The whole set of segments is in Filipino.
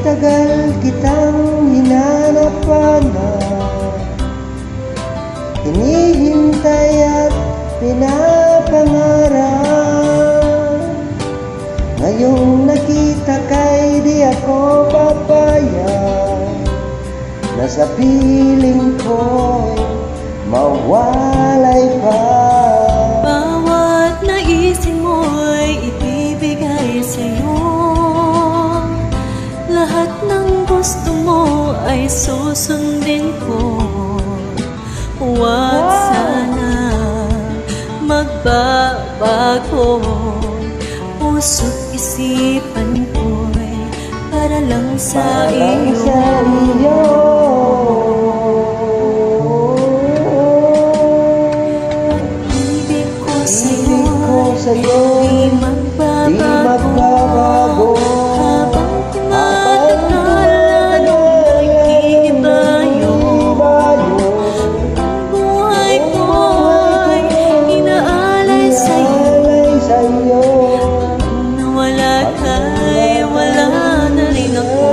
tagal kitang hinanap-hanap, hinihintay at pinapangarap. Ngayong nakita ka'y di ako papayag na sa piling ko'y mawalay pa. Bawat naisin mo'y ibibigay sa'yo, lahat ng gusto mo ay susundin ko. Huwag sana magbabago, puso't isipan ko'y para lang sa iyo. Pag-ibig ko sa'yo di magbabago, habang tumatagal lalong nag-iiba yung buhay ko'y inaalay sa'yo. Nawala ka'y wala na rin ako.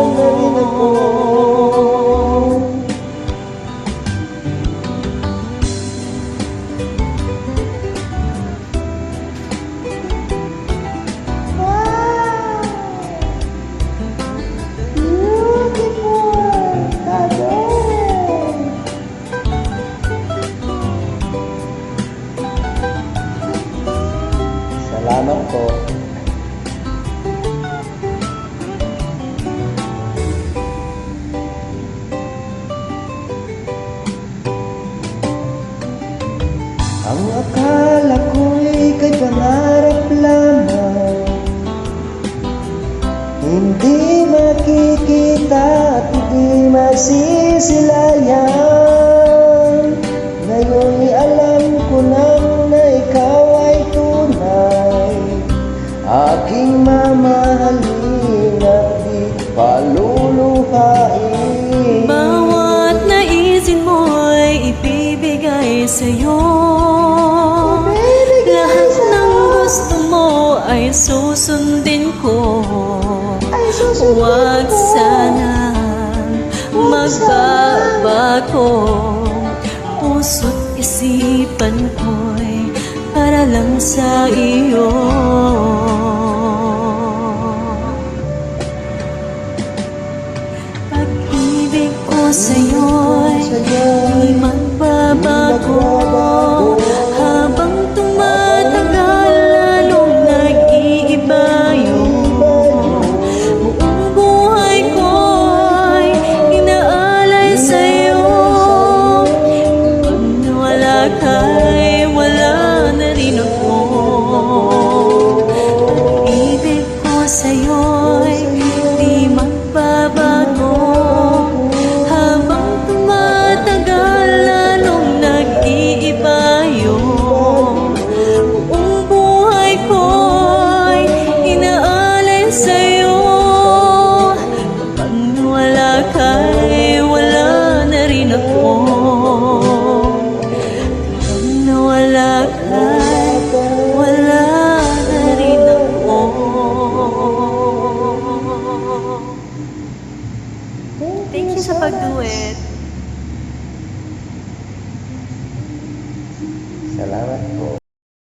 Salamat po. Ang akala ko'y kay pangarap lamang, hindi makikita at hindi masisilayan. Ngayon'y alam ko nang na ikaw ay tunay, aking mamahalin at di paluluhain. Bawat naisin mo'y ibibigay sa'yo, lahat ng gusto mo ay susundin ko. Huwag sana magbabago, puso't isipan ko'y para lang sa iyo. Pag-ibig ko sa'yo'y di magbabago, habang tumatagal lalong nag-iiba yung buong buhay ko'y inaalay sa'yo. Pag nawala ka'y wala na rin ako. Pag-ibig ko sa'yo'y di magbabago, habang tumatagal lalong nag-iiba yung buong buhay ko'y inaalay sa'yo. Kapag nawala ka'y wala na rin ako. Kapag nawala ka'y wala na rin ako. Thank you sa pag-duet.